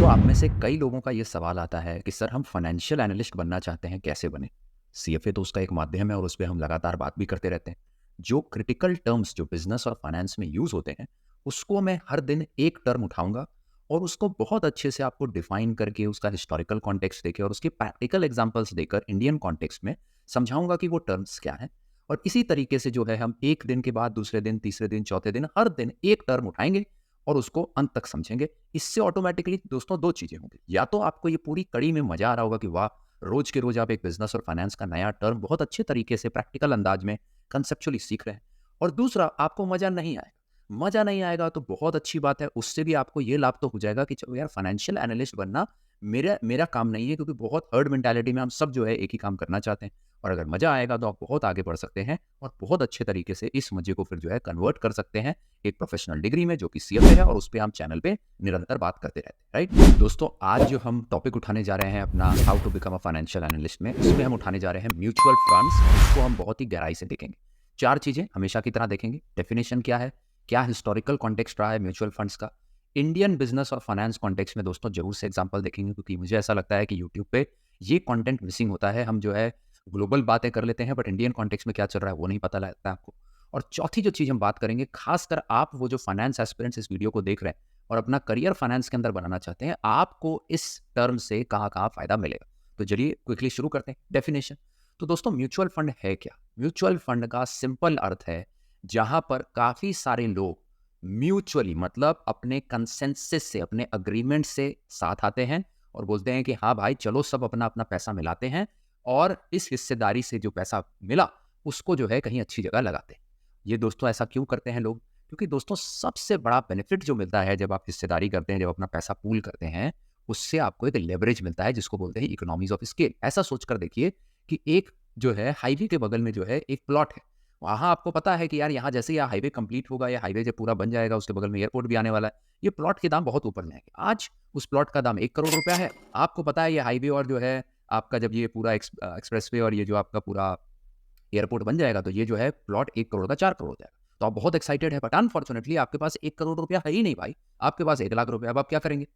दोस्तों, आप में से कई लोगों का ये सवाल आता है कि सर हम फाइनेंशियल एनालिस्ट बनना चाहते हैं, कैसे बने? सीएफए तो उसका एक माध्यम है और उस पे हम लगातार बात भी करते रहते हैं। जो क्रिटिकल टर्म्स जो बिजनेस और फाइनेंस में यूज होते हैं, उसको मैं हर दिन एक टर्म उठाऊंगा और उसको बहुत अच्छे से आपको डिफाइन करके उसका हिस्टोरिकल कॉन्टेक्स्ट देकर और उसके प्रैक्टिकल एग्जांपल्स देकर इंडियन कॉन्टेक्स्ट में समझाऊंगा कि वो टर्म्स क्या है। और इसी तरीके से जो है हम एक दिन के बाद दूसरे दिन, तीसरे दिन, चौथे दिन हर दिन एक टर्म उठाएंगे और उसको अंत तक समझेंगे। इससे ऑटोमेटिकली दोस्तों दो चीजें होंगी, या तो आपको ये पूरी कड़ी में मजा आ रहा होगा कि वाह, रोज के रोज आप एक बिजनेस और फाइनेंस का नया टर्म बहुत अच्छे तरीके से प्रैक्टिकल अंदाज में कंसेप्चुअली सीख रहे हैं। और दूसरा, आपको मजा नहीं आएगा। मजा नहीं आएगा तो बहुत अच्छी बात है, उससे भी आपको ये लाभ तो हो जाएगा कि चलो यार, फाइनेंशियल एनालिस्ट बनना मेरा मेरा काम नहीं है, क्योंकि बहुत हर्ड मेंटालिटी में हम सब जो है एक ही काम करना चाहते हैं। और अगर मजा आएगा तो आप बहुत आगे बढ़ सकते हैं और बहुत अच्छे तरीके से इस मजे को फिर जो है कन्वर्ट कर सकते हैं एक प्रोफेशनल डिग्री में, जो कि सीएफए है, और उस पर हम चैनल पे निरंतर बात करते रहते हैं। राइट दोस्तों, आज जो हम टॉपिक उठाने जा रहे हैं अपना how to become a financial analyst में, उसमें हम उठाने जा रहे हैं म्यूचुअल फंड्स। इसको हम बहुत ही गहराई से देखेंगे। चार चीजें हमेशा की तरह देखेंगे। डेफिनेशन क्या है, क्या हिस्टोरिकल कॉन्टेक्स्ट रहा है म्यूचुअल फंड्स का, इंडियन बिजनेस और फाइनेंस कॉन्टेक्स्ट में दोस्तों जरूर से एग्जांपल देखेंगे, क्योंकि मुझे ऐसा लगता है कि यूट्यूब पे ये कंटेंट मिसिंग होता है। हम जो है ग्लोबल बातें कर लेते हैं, बट इंडियन कॉन्टेक्स्ट में क्या चल रहा है वो नहीं पता लगता है आपको। और चौथी जो चीज हम बात करेंगे, खासकर आप वो जो फाइनेंस एस्पिरेंट्स इस वीडियो को देख रहे हैं और अपना करियर फाइनेंस के अंदर बनाना चाहते हैं, आपको इस टर्म से कहाँ कहाँ फायदा मिलेगा। तो चलिए क्विकली शुरू करते हैं। डेफिनेशन। तो दोस्तों, म्यूचुअल फंड है क्या? म्यूचुअल फंड का सिंपल अर्थ है जहां पर काफी सारे लोग म्यूचुअली, मतलब अपने कंसेंसस से, अपने अग्रीमेंट से साथ आते हैं और बोलते हैं कि हाँ भाई चलो सब अपना अपना पैसा मिलाते हैं और इस हिस्सेदारी से जो पैसा मिला उसको जो है कहीं अच्छी जगह लगाते हैं। ये दोस्तों ऐसा क्यों करते हैं लोग? क्योंकि दोस्तों सबसे बड़ा बेनिफिट जो मिलता है जब आप हिस्सेदारी करते हैं, जब अपना पैसा पूल करते हैं, उससे आपको एक लेवरेज मिलता है जिसको बोलते हैं इकोनॉमीज ऑफ स्केल। ऐसा सोचकर देखिए कि एक जो है हाईवे के बगल में जो है एक प्लॉट है। वहां आपको पता है कि यार यहाँ जैसे यह हाईवे कंप्लीट होगा, या हाईवे जब पूरा बन जाएगा, उसके बगल में एयरपोर्ट भी आने वाला है, ये प्लॉट के दाम बहुत ऊपर जाएंगे। आज उस प्लॉट का दाम 1 करोड़ रुपया है। आपको पता है ये हाईवे और जो है आपका, जब ये पूरा एक्सप्रेसवे और ये जो आपका पूरा एयरपोर्ट बन जाएगा, तो ये जो है प्लॉट 1 करोड़ का 4 करोड़ हो जाएगा। तो आप बहुत एक्साइटेड है, बट अनफॉर्चुनेटली आपके पास 1 करोड़ रुपया है ही नहीं भाई। आपके पास 1 लाख रुपया। अब आप क्या करेंगे?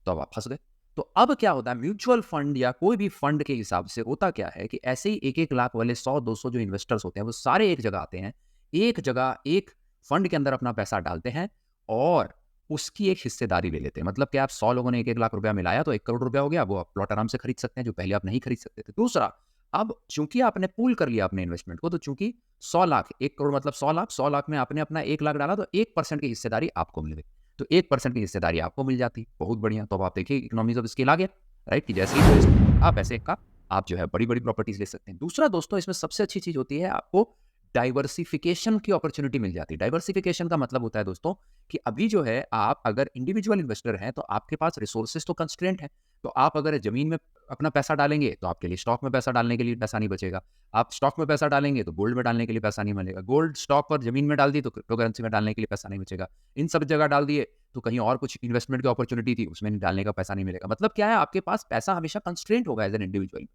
तो अब आप फंस गए। तो अब क्या होता है, म्यूचुअल फंड या कोई भी फंड के हिसाब से होता क्या है कि ऐसे ही 1-1 लाख वाले 100-200 जो इन्वेस्टर्स होते हैं, वो सारे एक जगह आते हैं, एक जगह एक फंड के अंदर अपना पैसा डालते हैं और उसकी एक हिस्सेदारी ले लेते हैं। मतलब कि आप 100 लोगों ने 1-1 लाख रुपया मिलाया तो 1 करोड़ रुपया हो गया। वो आप प्लॉट आराम से खरीद सकते हैं, जो पहले आप नहीं खरीद सकते थे। दूसरा, अब चूंकि आपने पूल कर लिया अपने इन्वेस्टमेंट को, तो चूंकि 100 लाख, 1 करोड़ मतलब 100 लाख, 100 लाख में आपने अपना 1 लाख डाला, तो 1% की हिस्सेदारी आपको मिल गई। तो 1% की हिस्सेदारी आपको मिल जाती, बहुत बढ़िया। तो अब आप देखिए इकोनॉमीज ऑफ स्केल आ गया। राइट, कि जैसे ही आप ऐसे का आप जो है बड़ी बड़ी प्रॉपर्टीज ले सकते हैं। दूसरा दोस्तों, इसमें सबसे अच्छी चीज होती है, आपको डाइवर्सिफिकेशन की अपॉर्चुनिटी मिल जाती है। डाइवर्सिफिकेशन का मतलब होता है दोस्तों कि अभी जो है आप अगर इंडिविजुअल इन्वेस्टर हैं तो आपके पास रिसोर्सेज तो कंस्ट्रेंट है। तो आप अगर जमीन में अपना पैसा डालेंगे तो आपके लिए स्टॉक में पैसा डालने के लिए पैसा नहीं बचेगा। आप स्टॉक में पैसा डालेंगे तो गोल्ड में डालने के लिए पैसा नहीं मिलेगा। गोल्ड स्टॉक पर जमीन में डाल दी तो क्रिप्टो करेंसी में डालने के लिए पैसा नहीं बचेगा। इन सब जगह डाल दिए तो कहीं और कुछ इन्वेस्टमेंट की अपॉर्चुनिटी थी, उसमें डालने का पैसा नहीं मिलेगा। मतलब क्या है, आपके पास पैसा हमेशा कंस्ट्रेंट होगा एज एन इंडिविजुअल।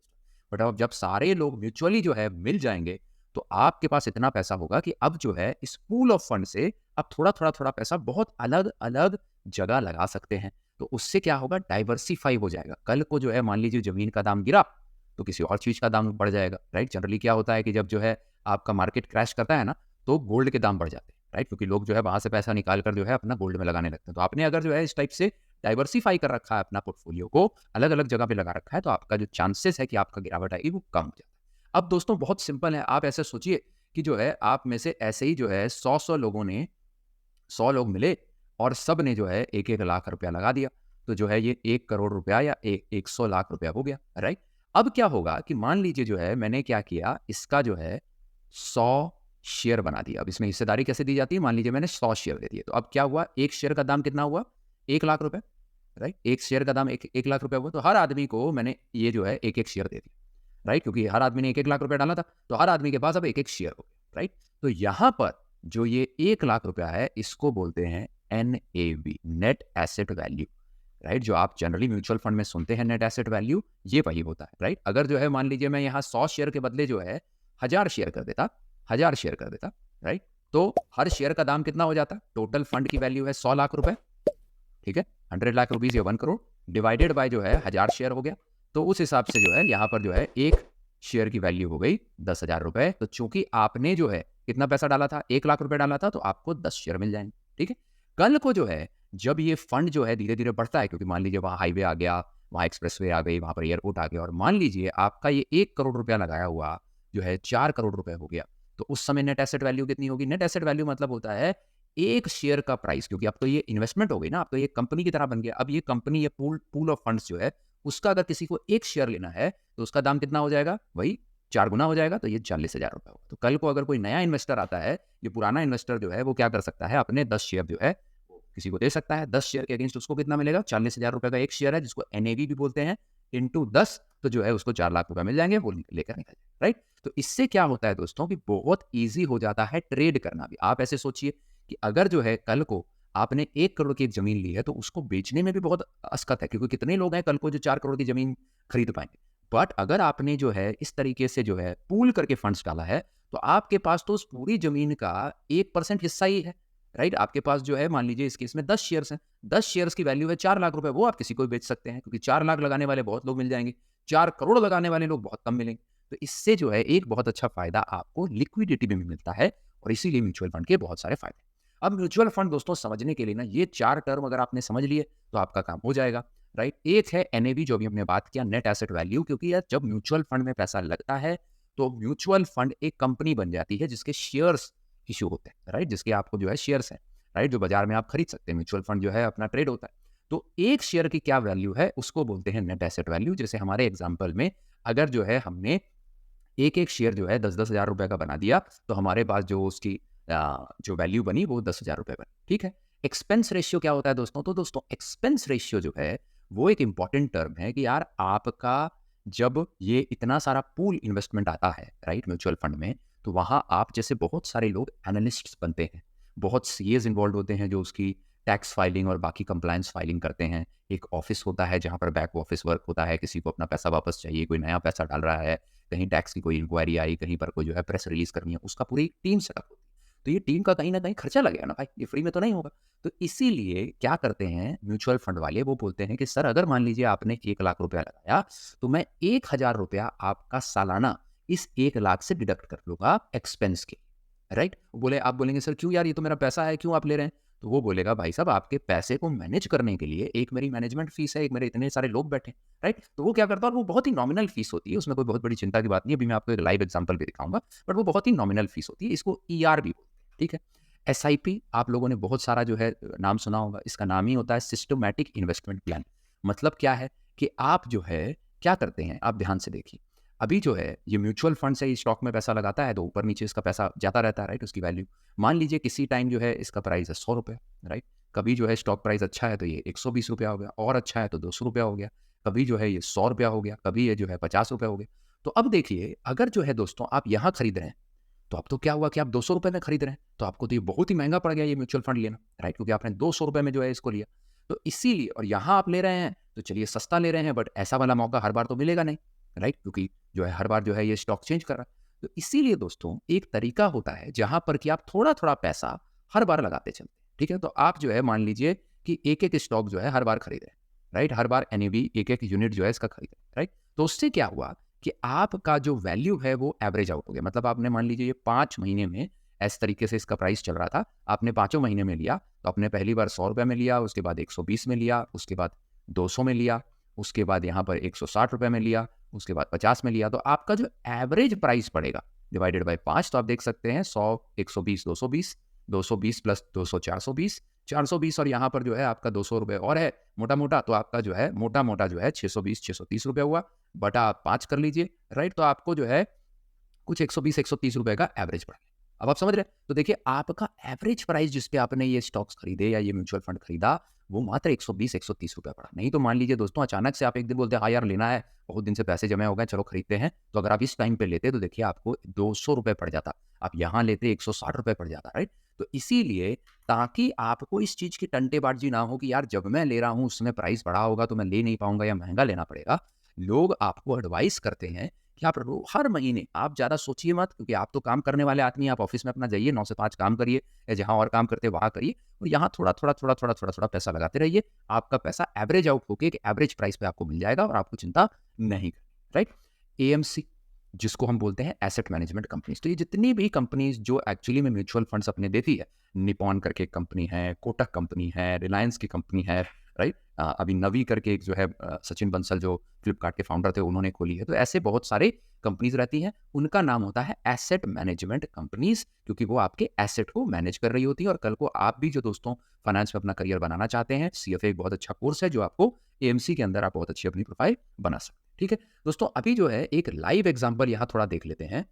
बट अब जब सारे लोग म्यूचुअली जो है मिल जाएंगे, तो आपके पास इतना पैसा होगा कि अब जो है इस पूल ऑफ फंड से आप थोड़ा थोड़ा थोड़ा पैसा बहुत अलग अलग जगह लगा सकते हैं। तो उससे क्या होगा, डाइवर्सिफाई हो जाएगा। कल को जो है मान लीजिए जमीन का दाम गिरा तो किसी और चीज का दाम बढ़ जाएगा। राइट, जनरली क्या होता है कि जब जो है आपका मार्केट क्रैश करता है ना, तो गोल्ड के दाम बढ़ जाते हैं। राइट, क्योंकि लोग जो है वहां से पैसा निकाल कर जो है अपना गोल्ड में लगाने लगते हैं। तो आपने अगर जो है इस टाइप से डाइवर्सिफाई कर रखा है, अपना पोर्टफोलियो को अलग अलग जगह पे लगा रखा है, तो आपका जो चांसेस है कि आपका गिरावट आएगी वो कम हो जाता है। अब दोस्तों बहुत सिंपल है, आप ऐसे सोचिए कि जो है आप में से ऐसे ही जो है 100 लोगों ने, 100 लोग मिले और सब ने जो है 1-1 लाख रुपया लगा दिया। तो जो है ये 1 करोड़ रुपया या 100 लाख रुपया हो गया। राइट, अब क्या होगा कि मान लीजिए जो है मैंने क्या किया, इसका जो है 100 शेयर बना दिया। अब इसमें हिस्सेदारी कैसे दी जाती है, मान लीजिए मैंने 100 शेयर दे दिए, तो अब क्या हुआ, एक शेयर का दाम कितना हुआ, 1 लाख रुपए। राइट, एक शेयर का दाम 1 लाख रुपया हुआ, तो हर आदमी को मैंने ये जो है एक एक शेयर दे दिया। राइट, क्योंकि हर आदमी ने 1-1 लाख रुपया डाला था, तो हर आदमी के पास अब एक एक शेयर हो गया। राइट, तो यहां पर जो ये 1 लाख रुपया है, इसको बोलते हैं NAV, net asset value. Right, जो आप जनरली म्यूचुअल फंड में सुनते हैं नेट एसेट वैल्यू, ये वही होता है। राइट, अगर जो है मान लीजिए मैं यहाँ 100 शेयर के बदले जो है 1000 शेयर कर देता, 1000 शेयर कर देता। राइट, तो हर शेयर का दाम कितना हो जाता, टोटल फंड की वैल्यू है 100 लाख रुपए। ठीक है, 100 लाख रुपीज या 1 करोड़। डिवाइडेड बाय जो है 1000 शेयर हो गया। तो उस हिसाब से जो है यहाँ पर जो है एक शेयर की वैल्यू हो गई 10,000 रुपए। तो चूंकि आपने जो है कितना पैसा डाला था, 1 लाख रुपए डाला था, तो आपको 10 शेयर मिल जाएंगे। ठीक है। कल को जो है जब ये फंड जो है धीरे धीरे बढ़ता है, क्योंकि मान लीजिए वहाँ हाईवे आ गया, वहाँ एक्सप्रेसवे आ गई, वहाँ पर एयरपोर्ट आ गया, और मान लीजिए आपका ये 1 करोड़ रुपया लगाया हुआ जो है 4 करोड़ रुपए हो गया, तो उस समय नेट एसेट वैल्यू कितनी होगी? नेट एसेट वैल्यू मतलब होता है एक शेयर का प्राइस, क्योंकि अब तो ये इन्वेस्टमेंट हो गई ना, अब तो ये कंपनी की तरह बन गया। अब ये कंपनी, ये पूल पूल ऑफ फंड्स जो है, उसका अगर किसी को एक शेयर लेना है तो उसका दाम कितना हो जाएगा? वही 4 गुना हो जाएगा, तो ये 40,000 रुपए होगा। तो कल को अगर कोई नया इन्वेस्टर आता है, ये पुराना इन्वेस्टर जो है वो क्या कर सकता है? अपने 10 शेयर जो है किसी को दे सकता है। 10 शेयर के अगेंस्ट उसको कितना मिलेगा? 40,000 रुपए का एक शेयर है, जिसको एनएवी भी बोलते हैं, इंटू 10, तो जो है उसको 4 लाख रुपए मिल जाएंगे, वो लेकर निकल जाए। राइट। तो इससे क्या होता है दोस्तों कि बहुत ईजी हो जाता है ट्रेड करना भी। आप ऐसे सोचिए कि अगर जो है कल को आपने 1 करोड़ की एक जमीन ली है, तो उसको बेचने में भी बहुत असकत है, क्योंकि कितने लोग हैं कल को जो 4 करोड़ की जमीन खरीद पाएंगे। बट अगर आपने जो है इस तरीके से जो है पूल करके फंड्स डाला है, तो आपके पास तो उस पूरी जमीन का 1% हिस्सा ही है। राइट। आपके पास जो है मान लीजिए इस केस में 10 शेयर्स हैं, 10 शेयर्स की वैल्यू है 4 लाख रुपए, वो आप किसी को भी बेच सकते हैं, क्योंकि 4 लाख लगाने वाले बहुत लोग मिल जाएंगे, 4 करोड़ लगाने वाले लोग बहुत कम मिलेंगे। तो इससे जो है एक बहुत अच्छा फायदा आपको लिक्विडिटी में भी मिलता है, और इसीलिए म्यूचुअल फंड के बहुत सारे फायदे। अब म्यूचुअल फंड दोस्तों समझने के लिए ना, ये 4 टर्म अगर आपने समझ लिए तो आपका काम हो जाएगा। राइट। एक है एनएवी, जो भी हमने बात किया, नेट एसेट वैल्यू, क्योंकि यार जब म्यूचुअल फंड में पैसा लगता है तो म्यूचुअल फंड एक कंपनी बन जाती है जिसके शेयर्स इश्यू होते हैं। राइट। जिसके आपको जो है शेयर्स हैं, राइट, जो बाजार में आप खरीद सकते हैं। म्यूचुअल फंड जो है अपना ट्रेड होता है। तो एक शेयर की क्या वैल्यू है उसको बोलते हैं नेट एसेट वैल्यू। जैसे हमारे एग्जांपल में अगर जो है हमने एक एक शेयर जो है 10-10 हज़ार रुपए का बना दिया, तो हमारे पास जो उसकी जो वैल्यू बनी वो 10,000 रुपए बनी। ठीक है। एक्सपेंस रेशियो क्या होता है दोस्तों? तो दोस्तों एक्सपेंस रेशियो जो है वो एक इंपॉर्टेंट टर्म है कि यार आपका जब ये इतना सारा पूल इन्वेस्टमेंट आता है, राइट, म्यूचुअल फंड में, तो वहाँ आप जैसे बहुत सारे लोग एनालिस्ट्स बनते हैं, बहुत सीएज इन्वॉल्व होते हैं जो उसकी टैक्स फाइलिंग और बाकी कंप्लायंस फाइलिंग करते हैं। एक ऑफिस होता है जहाँ पर बैक ऑफिस वर्क होता है, किसी को अपना पैसा वापस चाहिए, कोई नया पैसा डाल रहा है, कहीं टैक्स की कोई इंक्वायरी आई, कहीं पर कोई जो है प्रेस रिलीज करनी है, उसका पूरी टीम सेटअप होती है। तो ये टीम का कहीं ना कहीं खर्चा लगेगा ना भाई, ये फ्री में तो नहीं होगा। तो इसीलिए क्या करते हैं म्यूचुअल फंड वाले, वो बोलते हैं कि सर अगर मान लीजिए आपने 1 लाख रुपया लगाया, तो मैं 1,000 रुपया आपका सालाना इस 1 लाख से डिडक्ट कर लूंगा एक्सपेंस के। राइट। बोले, आप बोलेंगे सर क्यों यार, ये तो मेरा पैसा है, क्यों आप ले रहे हैं? तो वो बोलेगा भाई साहब आपके पैसे को मैनेज करने के लिए एक मेरी मैनेजमेंट फीस है, एक मेरे इतने सारे लोग बैठे हैं। राइट। तो वो क्या करता है, और वो बहुत ही नॉमिनल फीस होती है, उसमें कोई बहुत बड़ी चिंता की बात नहीं है। अभी मैं आपको एक लाइव एग्जांपल भी दिखाऊंगा, बट वो बहुत ही नॉमिनल फीस होती है। इसको ईआर भी बोलते हैं। ठीक है। एसआईपी आप लोगों ने बहुत सारा जो है नाम सुना होगा, इसका नाम ही होता है सिस्टमैटिक इन्वेस्टमेंट प्लान। मतलब क्या है कि आप जो है क्या करते हैं, आप ध्यान से देखिए। अभी जो है ये म्यूचुअल फंड से स्टॉक में पैसा लगाता है, तो ऊपर नीचे इसका पैसा जाता रहता है, राइट, उसकी वैल्यू। मान लीजिए किसी टाइम जो है इसका प्राइस है 100 रुपये, राइट। कभी जो है स्टॉक प्राइस अच्छा है तो ये 120 रुपया हो गया, और अच्छा है तो 200 रुपया हो गया, कभी जो है ये 100 रुपया हो गया, कभी ये जो है 50 रुपया हो गया। तो अब देखिए अगर जो है दोस्तों आप यहाँ खरीद रहे हैं, तो अब तो क्या हुआ कि आप 200 रुपये में खरीद रहे हैं, तो आपको तो ये बहुत ही महंगा पड़ गया ये म्यूचुअल फंड लेना, राइट, क्योंकि आपने 200 रुपये में जो है इसको लिया। तो इसीलिए, और यहाँ आप ले रहे हैं तो चलिए सस्ता ले रहे हैं, बट ऐसा वाला मौका हर बार तो मिलेगा नहीं, राइट, क्योंकि जो है हर बार जो है ये स्टॉक चेंज कर रहा है। तो इसीलिए दोस्तों एक तरीका होता है जहां पर कि आप थोड़ा थोड़ा पैसा हर बार लगाते चलते हैं। ठीक है। तो आप जो है मान लीजिए कि एक एक स्टॉक जो है हर बार खरीद रहे हैं, राइट, हर बार एनएवी एक एक यूनिट जो है इसका खरीद रहे हैं, राइट। तो उससे क्या हुआ कि आपका जो वैल्यू है वो एवरेज आउट हो गया। मतलब आपने मान लीजिए ये 5 महीने में इस तरीके से इसका प्राइस चल रहा था, आपने 5 महीने में लिया, तो आपने पहली बार 100 रुपये में लिया, उसके बाद 120 में लिया, उसके बाद 200 में लिया, उसके बाद यहाँ पर 160 रुपये में लिया, उसके बाद 50 में लिया। तो आपका जो एवरेज प्राइस पड़ेगा डिवाइडेड बाय 5, तो आप देख सकते हैं 100, 120, 220, 220 प्लस 200, 420, 420, और यहाँ पर जो है आपका 200 रुपये और है मोटा मोटा, तो आपका जो है मोटा मोटा जो है 620, 630 रुपये हुआ, बटा आप 5 कर लीजिए, राइट। तो आपको जो है कुछ 120, 130 रुपये का एवरेज पड़ा। अब आप समझ रहे हैं? तो देखिए आपका एवरेज प्राइस जिस पे आपने ये स्टॉक्स खरीदे या ये म्यूचुअल फंड खरीदा, वो मात्र 120, 130 रुपये पड़ा। नहीं तो मान लीजिए दोस्तों अचानक से आप एक दिन बोलते हैं हाँ यार लेना है, बहुत दिन से पैसे जमे हो गए, चलो खरीदते हैं, तो अगर आप इस टाइम पे लेते तो देखिए आपको 200 रुपये पड़ जाता, आप यहाँ लेते 160 रुपये पड़ जाता, राइट। तो इसीलिए ताकि आपको इस चीज की टंटेबाजी ना हो कि यार जब मैं ले रहा हूँ उस समय प्राइस बढ़ा होगा तो मैं ले नहीं पाऊंगा या महंगा लेना पड़ेगा, लोग आपको एडवाइस करते हैं कि आप हर महीने आप ज़्यादा सोचिए मत, क्योंकि आप तो काम करने वाले आदमी हैं, आप ऑफिस में अपना जाइए, 9 से 5 काम करिए या जहाँ और काम करते हैं वहाँ करिए, और यहाँ थोड़ा-थोड़ा पैसा लगाते रहिए। आपका पैसा एवरेज आउट होके एक एवरेज प्राइस पे आपको मिल जाएगा और आपको चिंता नहीं करनी, राइट? एएमसी, जिसको हम बोलते हैं एसेट मैनेजमेंट कंपनीज। तो ये जितनी भी कंपनीज जो एक्चुअली में म्यूचुअल फंड्स अपने देती है, निपॉन करके एक कंपनी है, कोटक कंपनी है, रिलायंस की कंपनी है, राइट? अभी नवी करके एक जो है सचिन बंसल जो फ्लिपकार्ट के फाउंडर थे उन्होंने खोली है। तो ऐसे बहुत सारे कंपनीज रहती हैं, उनका नाम होता है एसेट मैनेजमेंट कंपनीज, क्योंकि वो आपके एसेट को मैनेज कर रही होती है। और कल को आप भी जो दोस्तों फाइनेंस में अपना करियर बनाना चाहते हैं, सीएफए एक बहुत अच्छा कोर्स है जो आपको एएमसी के अंदर आप बहुत अच्छी अपनी प्रोफाइल बना सकते हैं। ठीक है दोस्तों, अभी जो है एक लाइव एग्जांपल यहाँ थोड़ा देख लेते हैं।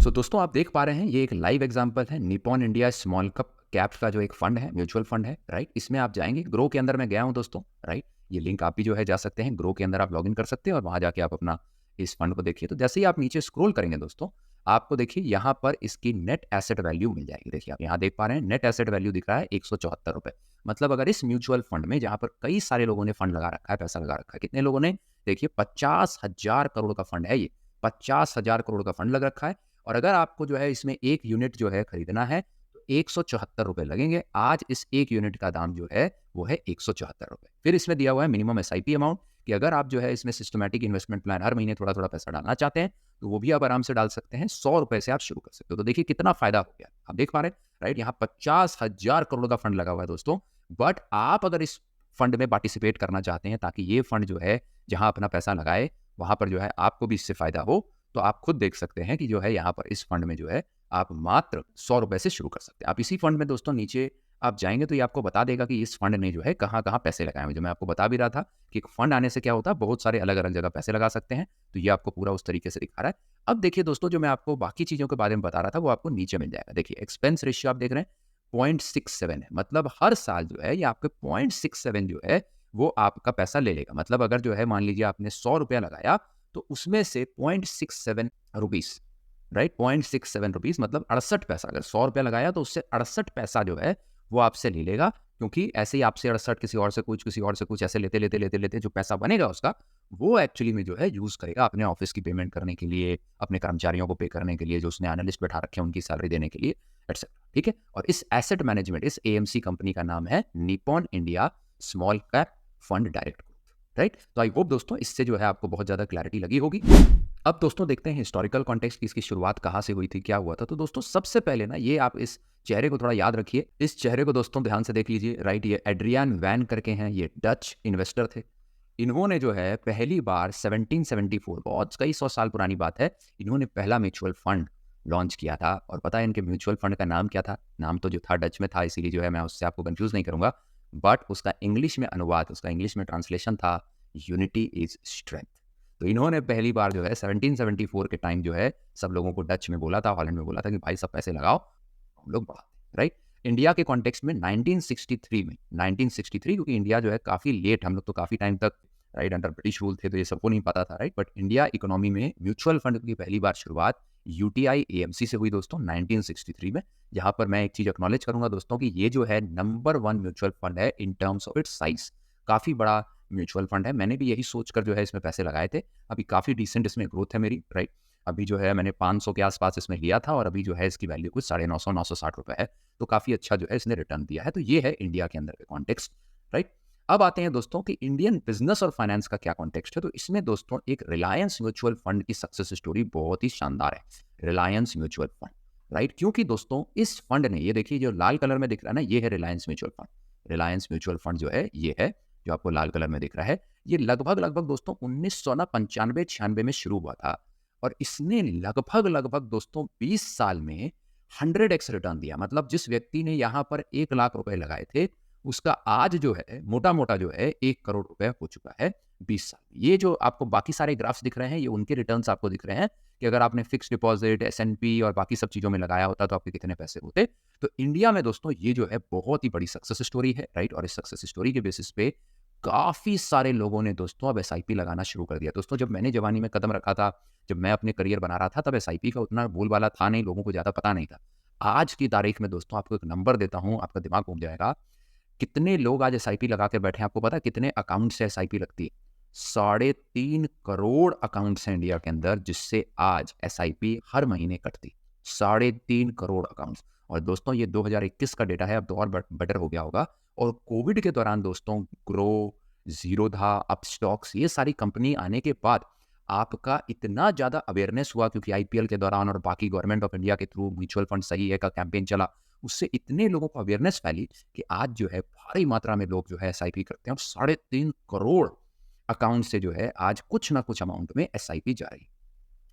दोस्तों आप देख पा रहे हैं ये एक लाइव एग्जांपल है Nippon India small cup cap का जो एक फंड है, म्यूचुअल फंड है, राइट? इसमें आप जाएंगे, ग्रो के अंदर मैं गया हूं दोस्तों, राइट? ये लिंक आप भी जो है जा सकते हैं, ग्रो के अंदर आप लॉगिन कर सकते हैं और वहां जाके आप अपना इस फंड को देखिए। तो जैसे ही आप नीचे स्क्रॉल करेंगे दोस्तों, आपको देखिए यहाँ पर इसकी नेट एसेट वैल्यू मिल जाएगी। देखिए आप यहाँ देख पा रहे हैं नेट एसेट वैल्यू दिख रहा है 174 रुपए। मतलब अगर इस म्यूचुअल फंड में, जहां पर कई सारे लोगों ने फंड लगा रखा है, पैसा लगा रखा है, कितने लोगों ने, देखिए 50,000 करोड़ का फंड है ये, 50,000 करोड़ का फंड लग रखा है। और अगर आपको जो है इसमें एक यूनिट जो है खरीदना है तो 174 रुपए लगेंगे। आज इस एक यूनिट का दाम जो है वो है 174 रुपए। फिर इसमें दिया हुआ है मिनिमम एसआईपी अमाउंट, कि अगर आप जो है इसमें सिस्टमैटिक इन्वेस्टमेंट प्लान हर महीने थोड़ा थोड़ा पैसा डालना चाहते हैं तो वो भी आप आराम से डाल सकते हैं। 100 रुपए से आप शुरू कर सकते हो। तो देखिए कितना फायदा हो गया, आप देख पा रहे हैं, राइट? यहाँ 50,000 करोड़ का फंड लगा हुआ है दोस्तों। बट आप अगर इस फंड में पार्टिसिपेट करना चाहते हैं ताकि ये फंड जो है जहां अपना पैसा लगाए वहां पर जो है आपको भी इससे फायदा हो, तो आप खुद देख सकते हैं कि जो है यहाँ पर इस फंड में जो है आप मात्र 100 रुपए से शुरू कर सकते हैं। आप इसी फंड में दोस्तों नीचे आप जाएंगे तो ये आपको बता देगा कि इस फंड ने जो है कहाँ कहाँ पैसे लगाए हुए। जो मैं आपको बता भी रहा था कि एक फंड आने से क्या होता है, बहुत सारे अलग अलग जगह पैसे लगा सकते हैं। तो ये आपको पूरा उस तरीके से दिखा रहा है। अब देखिए दोस्तों, जो मैं आपको बाकी चीजों के बारे में बता रहा था वो आपको नीचे मिल जाएगा। देखिए एक्सपेंस रेशियो आप देख रहे हैं 0.67 है। मतलब हर साल जो है ये आपके 0.67 जो है वो आपका पैसा ले लेगा। मतलब अगर जो है मान लीजिए आपने 100 रुपया लगाया तो उसमें से 0.67 रुपीज, राइट? 0.67 रुपीज मतलब 68 पैसा। अगर 100 रुपया लगाया तो उससे 68 पैसा जो है वो आपसे ले लेगा, क्योंकि ऐसे ही आपसे 68 किसी और से कुछ, किसी और से कुछ, ऐसे लेते लेते लेते लेते जो पैसा बनेगा उसका वो एक्चुअली में जो है यूज करेगा अपने ऑफिस की पेमेंट करने के लिए, अपने कर्मचारियों को पे करने के लिए, जो उसने एनालिस्ट बैठा रखे हैं उनकी सैलरी देने के लिए, एटसेट्रा। ठीक है, और इस एसेट मैनेजमेंट, इस एएमसी कंपनी का नाम है Nippon India small cap fund direct group, right? तो आई होप दोस्तों इससे जो है आपको बहुत ज्यादा क्लैरिटी लगी होगी। अब दोस्तों देखते हैं हिस्टोरिकल कॉन्टेक्स्ट की इसकी शुरुआत कहाँ से हुई थी, क्या हुआ था। तो दोस्तों सबसे पहले ना ये आप इस चेहरे को थोड़ा याद रखिए। इस चेहरे को दोस्तों ध्यान से देख लीजिए, राइट? ये एड्रियान वैन करके हैं, ये डच इन्वेस्टर थे। इन्होंने जो है पहली बार 1774, बहुत कई सौ साल पुरानी बात है, इन्होंने पहला म्यूचुअल फंड लॉन्च किया था। और पता है इनके म्यूचुअल फंड का नाम क्या था? नाम तो जो था डच में था, इसीलिए जो है मैं उससे आपको कंफ्यूज नहीं करूंगा। बट उसका इंग्लिश में अनुवाद, उसका इंग्लिश में ट्रांसलेशन था यूनिटी इज स्ट्रेंथ। तो इन्होंने पहली बार जो है 1774 के टाइम जो है सब लोगों को डच में बोला था, हॉलैंड में बोला था कि भाई सब पैसे लगाओ, हम लोग बढ़ाते हैं, राइट? इंडिया के कॉन्टेक्स्ट में 1963 में, 1963, क्योंकि इंडिया जो है काफी लेट, हम लोग तो काफी टाइम तक राइट अंडर ब्रिटिश रूल थे तो ये सबको नहीं पता था, राइट? बट इंडिया इकोनॉमी में म्यूचुअल फंड की पहली बार शुरुआत यूटीआई एएमसी से हुई दोस्तों 1963 में। जहां पर मैं एक चीज एक्नॉलेज करूंगा दोस्तों कि ये जो है नंबर 1 म्यूचुअल फंड है in terms of its size. काफी बड़ा म्यूचुअल फंड है। मैंने भी यही सोचकर जो है इसमें पैसे लगाए थे। अभी काफी डिसेंट इसमें ग्रोथ है मेरी, राइट? अभी जो है मैंने 500 के आसपास इसमें लिया था और अभी जो है इसकी वैल्यू कुछ 950 960 रुपए है। तो काफी अच्छा जो है इसने रिटर्न दिया है। तो ये है इंडिया के अंदर के कॉन्टेक्स्ट, राइट? अब आते हैं दोस्तों कि इंडियन बिजनेस और फाइनेंस का क्या कॉन्टेक्स्ट है। तो इसमें दोस्तों एक रिलायंस म्यूचुअल फंड की सक्सेस स्टोरी बहुत ही शानदार है। Reliance mutual fund, right? क्योंकि दोस्तों इस फंड ने, ये देखिए जो लाल कलर में दिख रहा है ना, ये है Reliance mutual fund. Reliance mutual fund जो है ये है जो आपको लाल कलर में दिख रहा है। ये लगभग दोस्तों 1995-96 में शुरू हुआ था और इसने लगभग दोस्तों 20 साल में 100x रिटर्न दिया। मतलब जिस व्यक्ति ने यहां पर 1 लाख रुपए लगाए थे उसका आज जो है मोटा मोटा जो है 1 करोड़ रुपए हो चुका है 20 साल में। ये जो आपको बाकी सारे ग्राफ्स दिख रहे हैं ये उनके रिटर्न्स आपको दिख रहे हैं कि अगर आपने फिक्स डिपॉजिट, एसएनपी और बाकी सब चीजों में लगाया होता तो आपके कितने पैसे होते। तो इंडिया में दोस्तों ये जो है बहुत ही बड़ी सक्सेस स्टोरी है, राइट? और इस सक्सेस स्टोरी के बेसिस पे काफी सारे लोगों ने दोस्तों अब एसआईपी लगाना शुरू कर दिया। दोस्तों जब मैंने जवानी में कदम रखा था, जब मैं अपने करियर बना रहा था, तब एसआईपी का उतना बोलबाला था नहीं, लोगों को ज्यादा पता नहीं था। आज की तारीख में दोस्तों आपको एक नंबर देता हूं, आपका दिमाग घूम जाएगा। कितने लोग आज एसआईपी लगा के बैठे हैं? आपको पता है कितने अकाउंट से एसआईपी लगती है? 3.5 करोड़ अकाउंट्स हैं इंडिया के अंदर जिससे आज एसआईपी हर महीने कटती। 3.5 करोड़ अकाउंट्स। और दोस्तों ये 2021 का डेटा है, अब तो और बेटर हो गया होगा। और कोविड के दौरान दोस्तों ग्रो, जीरोधा, अपस्टॉक्स, ये सारी कंपनी आने के बाद आपका इतना ज़्यादा अवेयरनेस हुआ, क्योंकि आईपीएल के दौरान और बाकी गवर्नमेंट ऑफ इंडिया के थ्रू म्यूचुअल फंड सही है का कैंपेन चला, उससे इतने लोगों को अवेयरनेस फैली कि आज जो है भारी मात्रा में लोग जो है एसआईपी करते हैं। और 3.5 करोड़ अकाउंट से जो है आज कुछ ना कुछ अमाउंट में एसआईपी जा रही है,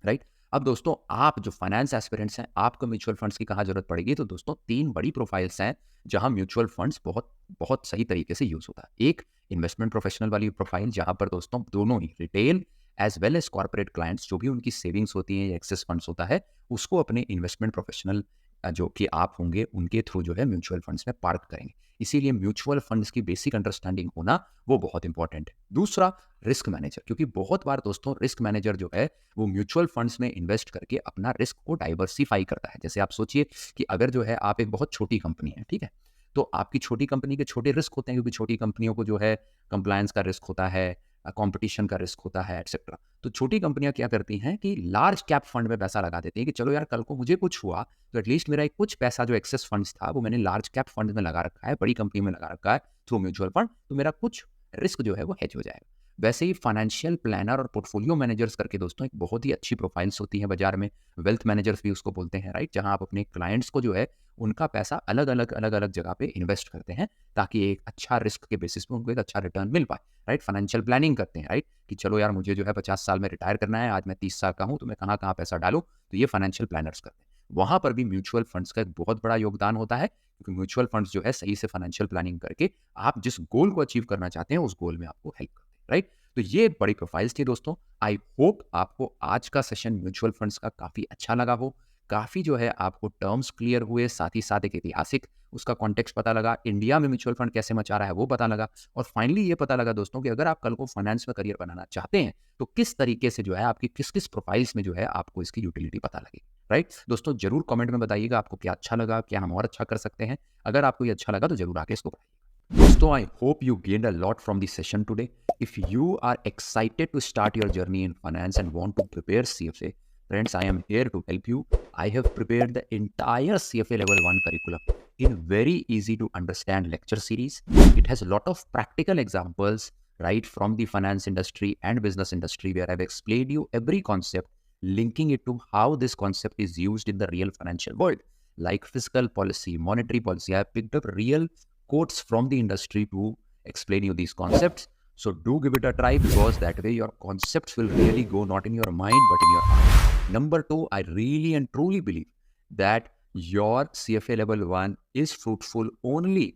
राइट। अब दोस्तों आप जो फाइनेंस एस्पिरेंट्स हैं, आपको म्यूचुअल फंड्स की कहाँ जरूरत पड़ेगी, तो दोस्तों 3 बड़ी प्रोफाइल्स हैं जहां म्यूचुअल फंड्स बहुत बहुत सही तरीके से यूज होता है। एक इन्वेस्टमेंट प्रोफेशनल वाली प्रोफाइल, जहां पर दोस्तों दोनों ही retail as well as corporate clients, जो भी उनकी सेविंग्स होती हैं या एक्सेस फंड्स होता है, उसको अपने इन्वेस्टमेंट प्रोफेशनल जो कि आप होंगे उनके थ्रू जो है म्यूचुअल फंड्स में पार्क करेंगे। इसीलिए म्यूचुअल फंड्स की बेसिक अंडरस्टैंडिंग होना वो बहुत इंपॉर्टेंट है। दूसरा, रिस्क मैनेजर, क्योंकि बहुत बार दोस्तों रिस्क मैनेजर जो है वो म्यूचुअल फंड्स में इन्वेस्ट करके अपना रिस्क को डाइवर्सिफाई करता है। जैसे आप सोचिए कि अगर जो है आप एक बहुत छोटी कंपनी है, ठीक है, तो आपकी छोटी कंपनी के छोटे रिस्क होते हैं, क्योंकि छोटी कंपनियों को जो है कंप्लायंस का रिस्क होता है, कंपटीशन का रिस्क होता है, एटसेट्रा। तो छोटी कंपनियां क्या करती हैं कि लार्ज कैप फंड में पैसा लगा देती हैं कि चलो यार कल को मुझे कुछ हुआ तो एटलीस्ट मेरा एक कुछ पैसा जो एक्सेस फंड्स था वो मैंने लार्ज कैप फंड में लगा रखा है, बड़ी कंपनी में लगा रखा है थ्रू म्यूचुअल फंड, तो मेरा कुछ रिस्क जो है वो हेज हो जाएगा। वैसे ही फाइनेंशियल प्लानर और पोर्टफोलियो मैनेजर्स करके दोस्तों एक बहुत ही अच्छी प्रोफाइल्स होती हैं बाजार में, वेल्थ मैनेजर्स भी उसको बोलते हैं, राइट, जहां आप अपने क्लाइंट्स को जो है उनका पैसा अलग अलग जगह पे इन्वेस्ट करते हैं ताकि एक अच्छा रिस्क के बेसिस पे उनको एक अच्छा रिटर्न मिल पाए, राइट। फाइनेंशियल प्लानिंग करते हैं, राइट, कि चलो यार मुझे जो है 50 साल में रिटायर करना है, आज मैं 30 साल का हूं, तो मैं कहाँ कहाँ पैसा डालूं, तो ये फाइनेंशियल प्लानर्स करते हैं। वहां पर भी म्यूचुअल फंड्स का एक बहुत बड़ा योगदान होता है, क्योंकि म्यूचुअल फंड्स जो है सही से फाइनेंशियल प्लानिंग करके आप जिस गोल को अचीव करना चाहते हैं उस गोल में आपको हेल्प करते हैं, राइट। तो ये बड़ी प्रोफाइल्स थी दोस्तों। आई होप आपको आज का सेशन म्यूचुअल फंड्स का काफी अच्छा लगा हो, काफी जो है आपको टर्म्स क्लियर हुए, साथ ही साथ एक ऐतिहासिक उसका कॉन्टेक्स्ट पता लगा, इंडिया में म्यूचुअल फंड कैसे मचा रहा है वो पता लगा, और फाइनली ये पता लगा दोस्तों कि अगर आप कल को फाइनेंस में करियर बनाना चाहते हैं तो किस तरीके से जो है आपकी किस किस प्रोफाइल्स में जो है आपको इसकी यूटिलिटी पता लगे, राइट। दोस्तों जरूर कमेंट में बताइएगा आपको क्या अच्छा लगा, क्या हम और अच्छा कर सकते हैं। अगर आपको ये अच्छा लगा तो जरूर आके इसको बताइएगा। दोस्तों I hope you gained a lot from this session today. If you are excited to start your journey in finance and want to prepare CFA, friends, I am here to help you. I have prepared the entire CFA Level 1 curriculum in very easy to understand lecture series. It has a lot of practical examples right from the finance industry and business industry, where I've explained you every concept, linking it to how this concept is used in the real financial world, like fiscal policy, monetary policy. I've picked up real quotes from the industry to explain you these concepts. So do give it a try, because that way your concepts will really go not in your mind but in your heart. Number two, I really and truly believe that your CFA Level 1 is fruitful only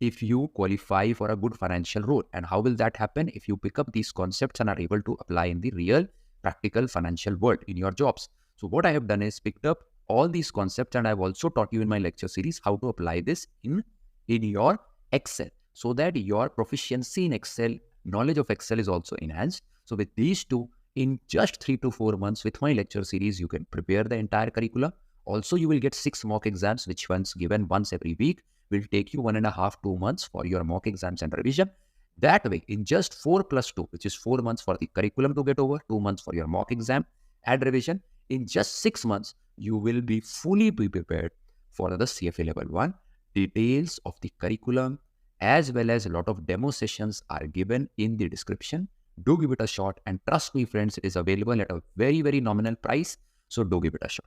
if you qualify for a good financial role. And how will that happen? If you pick up these concepts and are able to apply in the real practical financial world in your jobs. So what I have done is picked up all these concepts, and I've also taught you in my lecture series how to apply this in your Excel, so that your proficiency in Excel, knowledge of Excel is also enhanced. So with these two, in just 3 to 4 months with my lecture series, you can prepare the entire curriculum. Also, you will get 6 mock exams, which once given once every week will take you 1.5 to 2 months for your mock exams and revision. That way, in just 4 plus 2, which is 4 months for the curriculum to get over, 2 months for your mock exam and revision, in just 6 months, you will be fully prepared for the CFA Level 1. Details of the curriculum as well as a lot of demo sessions are given in the description. Do give it a shot, and trust me friends, it is available at a very, very nominal price. So do give it a shot.